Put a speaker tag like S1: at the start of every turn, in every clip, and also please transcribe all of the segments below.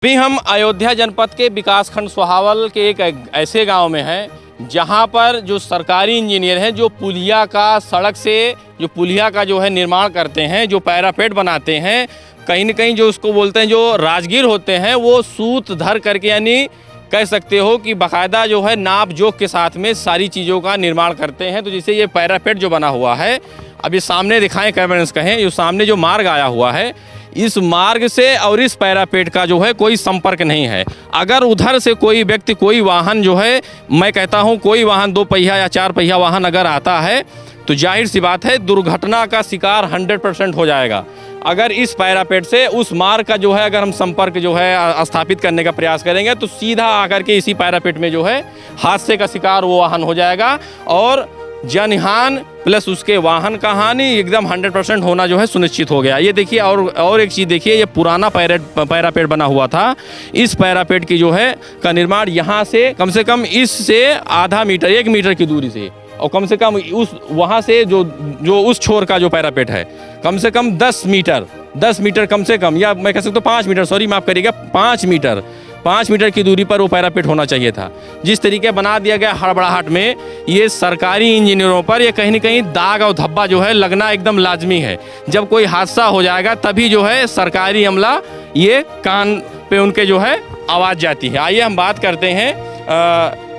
S1: अभी हम अयोध्या जनपद के विकासखंड सोहावल के एक ऐसे गांव में हैं जहां पर जो सरकारी इंजीनियर हैं जो पुलिया का सड़क से जो पुलिया का जो है निर्माण करते हैं, जो पैरापेट बनाते हैं, कहीं न कहीं जो उसको बोलते हैं जो राजगीर होते हैं, वो सूत धर करके यानी कह सकते हो कि बाकायदा जो है नाप जोख के साथ में सारी चीज़ों का निर्माण करते हैं। तो जैसे ये पैरापेट जो बना हुआ है, अभी सामने दिखाएं कैमरे से कहें, जो सामने जो मार्ग आया हुआ है, इस मार्ग से और इस पैरापेट का जो है कोई संपर्क नहीं है। अगर उधर से कोई व्यक्ति, कोई वाहन जो है, मैं कहता हूं कोई वाहन 2 पहिया या 4 पहिया वाहन अगर आता है तो जाहिर सी बात है दुर्घटना का शिकार 100% हो जाएगा। अगर इस पैरापेट से उस मार्ग का जो है अगर हम संपर्क जो है स्थापित करने का प्रयास करेंगे तो सीधा आकर के इसी पैरापेट में जो है हादसे का शिकार वो वाहन हो जाएगा और जनहानि प्लस उसके वाहन का हानि एकदम 100% होना जो है सुनिश्चित हो गया। ये देखिए और एक चीज़ देखिए, ये पुराना पैरापेट बना हुआ था। इस पैरापेट की जो है का निर्माण यहाँ से कम इससे आधा मीटर 1 मीटर की दूरी से और कम से कम उस वहाँ से जो उस छोर का जो पैरापेट है कम से कम 10 मीटर कम से कम, या मैं कह सकता हूँ 5 मीटर, सॉरी माफ़ करिएगा, 5 मीटर की दूरी पर वो पैरापेट होना चाहिए था। जिस तरीके बना दिया गया हड़बड़ाहट में, ये सरकारी इंजीनियरों पर ये कहीं न कहीं दाग और धब्बा जो है लगना एकदम लाजमी है। जब कोई हादसा हो जाएगा तभी जो है सरकारी अमला ये कान पे उनके जो है आवाज़ जाती है। आइए हम बात करते हैं,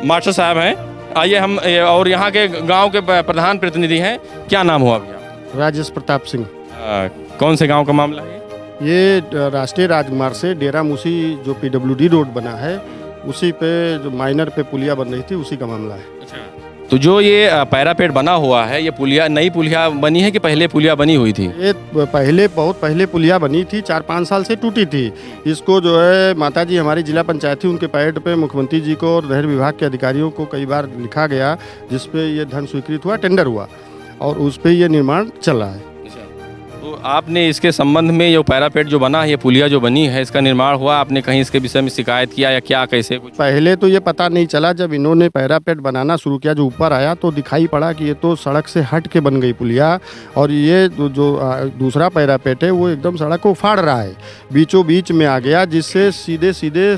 S1: मास्टर साहब हैं, आइए हम और यहाँ के गाँव के प्रधान प्रतिनिधि हैं। क्या नाम हुआ भैया?
S2: राजेश प्रताप सिंह।
S1: कौन से गाँव का मामला है?
S2: ये राष्ट्रीय राजमार्ग से डेरा मूसी जो PWD रोड बना है उसी पे जो माइनर पे पुलिया बन रही थी उसी का मामला है।
S1: अच्छा, तो जो ये पैरापेट बना हुआ है, ये पुलिया नई पुलिया बनी है कि पहले पुलिया बनी हुई थी?
S2: ये बहुत पहले पुलिया बनी थी, 4-5 साल से टूटी थी। इसको जो है माताजी हमारी जिला पंचायत थी, उनके पैड पे मुख्यमंत्री जी को और नहर विभाग के अधिकारियों को कई बार लिखा गया, जिसपे ये धन स्वीकृत हुआ, टेंडर हुआ और उस पर ये निर्माण चल रहा है।
S1: तो आपने इसके संबंध में ये पैरापेट जो बना है, ये पुलिया जो बनी है, इसका निर्माण हुआ, आपने कहीं इसके विषय में शिकायत किया या क्या, कैसे कुछ?
S2: पहले तो ये पता नहीं चला, जब इन्होंने पैरापेट बनाना शुरू किया, जो ऊपर आया तो दिखाई पड़ा कि ये तो सड़क से हट के बन गई पुलिया और ये जो दूसरा पैरापेट है वो एकदम सड़क को फाड़ रहा है, बीचों बीच में आ गया, जिससे सीधे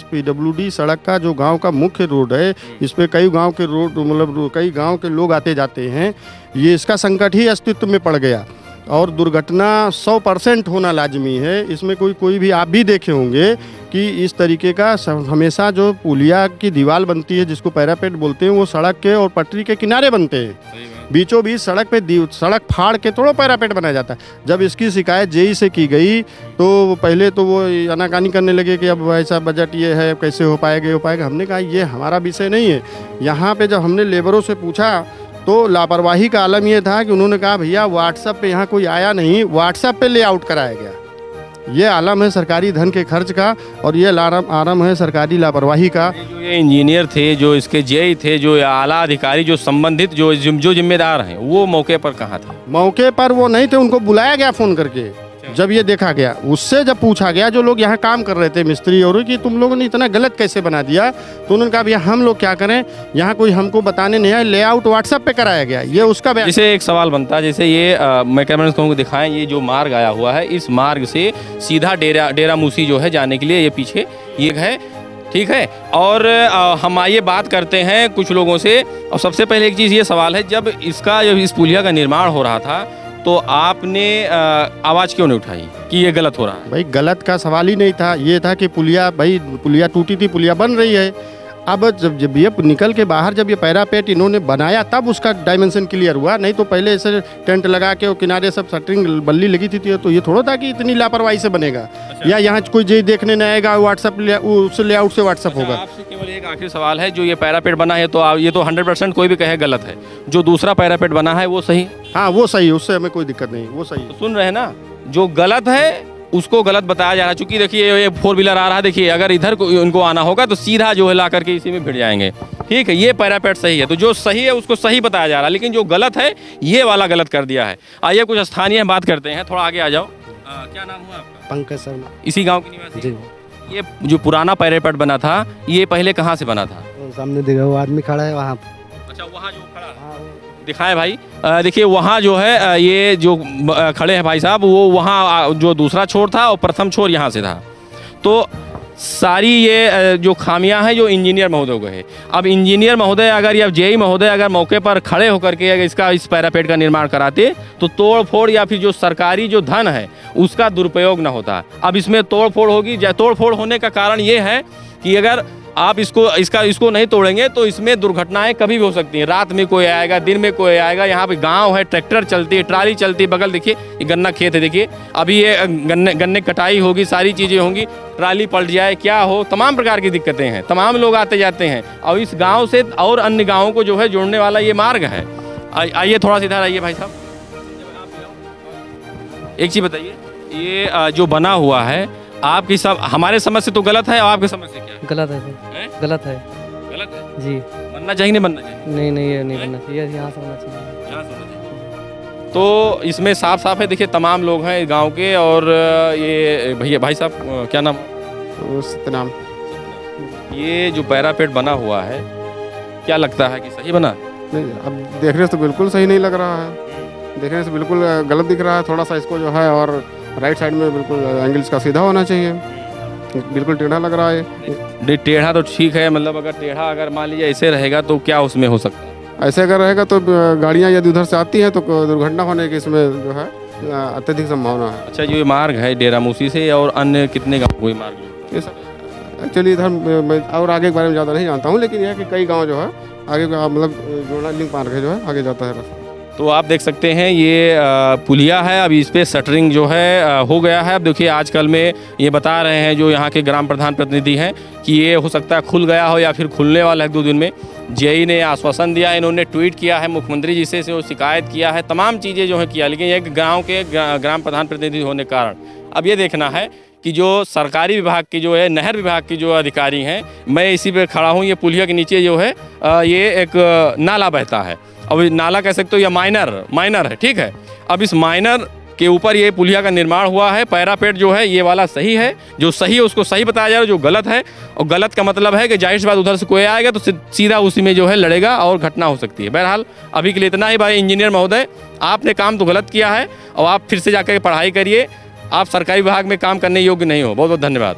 S2: PWD सड़क का जो गाँव का मुख्य रोड है, इस पर कई गाँव के रोड मतलब कई गाँव के लोग आते जाते हैं, ये इसका संकट ही अस्तित्व में पड़ गया और दुर्घटना 100% होना लाजमी है। इसमें कोई भी आप भी देखे होंगे कि इस तरीके का हमेशा जो पुलिया की दीवार बनती है जिसको पैरापेट बोलते हैं, वो सड़क के और पटरी के किनारे बनते हैं, बीचों बीच सड़क पे सड़क फाड़ के थोड़ा पैरापेट बनाया जाता है। जब इसकी शिकायत जेई से की गई तो पहले तो वो आनाकानी करने लगे कि अब ऐसा बजट ये है, कैसे हो पाएगा। हमने कहा ये हमारा विषय नहीं है। यहाँ पे जब हमने लेबरों से पूछा तो लापरवाही का आलम ये था कि उन्होंने कहा भैया व्हाट्सएप पे यहाँ कोई आया नहीं, व्हाट्सएप पे लेआउट कराया गया। ये आलम है सरकारी धन के खर्च का और ये आलम है सरकारी लापरवाही का।
S1: जो ये इंजीनियर थे, जो इसके जेई थे, जो आला अधिकारी, जो संबंधित जो जिम्मेदार हैं, वो मौके पर कहाँ थे?
S2: मौके पर वो नहीं थे, उनको बुलाया गया फ़ोन करके। जब ये देखा गया, उससे जब पूछा गया जो लोग यहाँ काम कर रहे थे मिस्त्री और कि तुम लोगों ने इतना गलत कैसे बना दिया, तो उन्होंने कहा भैया हम लोग क्या करें, यहाँ कोई हमको बताने नहीं आया, लेआउट व्हाट्सएप पे कराया गया। ये उसका
S1: जैसे एक सवाल बनता है, जैसे ये मैं कैमरे से कहूँगा दिखाएं, ये जो मार्ग आया हुआ है, इस मार्ग से सीधा डेरा मूसी जो है जाने के लिए ये पीछे ये है, ठीक है। और हम आइए बात करते हैं कुछ लोगों से। और सबसे पहले एक चीज़ ये सवाल है, जब इस पुलिया का निर्माण हो रहा था तो आपने आवाज़ क्यों नहीं उठाई कि ये गलत हो रहा है?
S2: भाई गलत का सवाल ही नहीं था, ये था कि पुलिया टूटी थी, पुलिया बन रही है। अब जब ये निकल के बाहर जब ये पैरापेट इन्होंने बनाया तब उसका डायमेंशन क्लियर हुआ, नहीं तो पहले ऐसे टेंट लगा के और किनारे सब शटरिंग बल्ली लगी थी, तो ये थोड़ा था कि इतनी लापरवाही से बनेगा। अच्छा। या यहाँ कोई जे देखने नहीं आएगा, व्हाट्सएप उससे लेआउट से व्हाट्सएप होगा।
S1: आपसे केवल एक आखिरी सवाल है, जो ये पैरापेट बना है तो ये तो 100% कोई भी कहे गलत है, जो दूसरा पैरापेट बना है वो सही?
S2: हाँ वो सही है, उससे हमें कोई दिक्कत नहीं, वो सही है।
S1: तो सुन रहे हैं ना, जो गलत है उसको गलत बताया जा रहा है। चूंकि देखिए ये 4 व्हीलर आ रहा है, देखिए अगर इधर को उनको आना होगा तो सीधा जो है ला करके इसी में भिड़ जाएंगे, ठीक है। ये पैरापेट सही है, तो जो सही है उसको सही बताया जा रहा है, लेकिन जो गलत है ये वाला गलत कर दिया है। आइए कुछ स्थानीय बात करते हैं, थोड़ा आगे आ जाओ। क्या नाम हुआ आपका?
S2: पंकज शर्मा।
S1: इसी गाँव के निवासी?
S2: जी।
S1: ये जो पुराना पैरापेट बना था, ये पहले कहाँ से बना था?
S2: सामने देखा वो आदमी खड़ा है वहाँ।
S1: अच्छा, वहाँ जो खड़ा है, दिखाएं भाई। देखिए वहाँ जो है ये जो खड़े हैं भाई साहब, वो वहाँ जो दूसरा छोर था और प्रथम छोर यहाँ से था। तो सारी ये जो खामियां हैं जो इंजीनियर महोदय को है। अब इंजीनियर महोदय अगर या जेई महोदय अगर मौके पर खड़े होकर के अगर इस पैरापेट का निर्माण कराते तो तोड़ फोड़ या फिर जो सरकारी जो धन है उसका दुरुपयोग ना होता। अब इसमें तोड़ फोड़ होगी। तोड़ फोड़ होने का कारण ये है कि अगर आप इसको नहीं तोड़ेंगे तो इसमें दुर्घटनाएं कभी भी हो सकती हैं। रात में कोई आएगा, दिन में कोई आएगा। यहाँ पे गांव है, ट्रैक्टर चलती है, ट्राली चलती है। बगल देखिए ये गन्ना खेत है, देखिए अभी ये गन्ने कटाई होगी, सारी चीज़ें होंगी, ट्राली पलट जाए, क्या हो, तमाम प्रकार की दिक्कतें हैं। तमाम लोग आते जाते हैं और इस गाँव से और अन्य गाँवों को जो है जोड़ने वाला ये मार्ग है। आइए थोड़ा सा इधर आइए भाई साहब। एक चीज़ बताइए, ये जो बना हुआ है आपकी सब हमारे समझ से तो गलत है और आपकी समझ से क्या
S3: गलत है सर,
S1: है?
S3: गलत है
S1: गलत है
S3: जी।
S1: बनना चाहिए नहीं बनना चाहिए?
S3: नहीं नहीं, ये नहीं बनना चाहिए, यहाँ से होना चाहिए।
S1: यहाँ से होना चाहिए। तो इसमें साफ साफ है, देखिए तमाम लोग हैं गांव के। और ये भैया भाई साहब क्या नाम?
S2: सतनाम।
S1: ये जो पैरापेट बना हुआ है क्या लगता है कि सही बना?
S2: नहीं, अब देखने से तो बिल्कुल सही नहीं लग रहा है, देखने से बिल्कुल गलत दिख रहा है। थोड़ा सा इसको जो है और राइट साइड में बिल्कुल एंगल इसका सीधा होना चाहिए, बिल्कुल टेढ़ा लग रहा है।
S1: टेढ़ा तो ठीक है, मतलब अगर टेढ़ा अगर मान लीजिए ऐसे रहेगा तो क्या उसमें हो सकता है?
S2: ऐसे अगर रहेगा तो गाड़ियाँ यदि उधर से आती हैं तो दुर्घटना होने की इसमें जो है अत्यधिक संभावना है।
S1: अच्छा, जो ये मार्ग है डेरामूसी से और अन्य कितने गाँव को ये मार्ग जोड़ता है?
S2: ये सब एक्चुअली इधर मैं और आगे के बारे में ज़्यादा नहीं जानता हूँ, लेकिन यह है कि कई गाँव जो है आगे मतलब जोड़ा लिंक मार्ग है जो है आगे जाता है रास्ता।
S1: तो आप देख सकते हैं ये पुलिया है। अभी इस पर शटरिंग जो है हो गया है। अब देखिए आजकल में ये बता रहे हैं जो यहाँ के ग्राम प्रधान प्रतिनिधि हैं कि ये हो सकता है खुल गया हो या फिर खुलने वाला है 2 दिन में। जेई ने आश्वासन दिया, इन्होंने ट्वीट किया है मुख्यमंत्री जी से वो शिकायत किया है, तमाम चीज़ें जो है किया, लेकिन एक गाँव के ग्राम प्रधान प्रतिनिधि होने के कारण अब ये देखना है कि जो सरकारी विभाग की जो है नहर विभाग की जो अधिकारी हैं, मैं इसी पे खड़ा हूँ, ये पुलिया के नीचे जो है ये एक नाला बहता है। अब नाला कह सकते हो या माइनर है, ठीक है। अब इस माइनर के ऊपर ये पुलिया का निर्माण हुआ है। पैरापेट जो है ये वाला सही है, जो सही है उसको सही बताया जा रहा है, जो गलत है और गलत का मतलब है कि जाहिर सी बात उधर से कोई आएगा तो सीधा उसी में जो है लड़ेगा और घटना हो सकती है। बहरहाल अभी के लिए इतना ही। भाई इंजीनियर महोदय, आपने काम तो गलत किया है और आप फिर से जाकर पढ़ाई करिए। आप सरकारी विभाग में काम करने योग्य नहीं हो। बहुत बहुत धन्यवाद।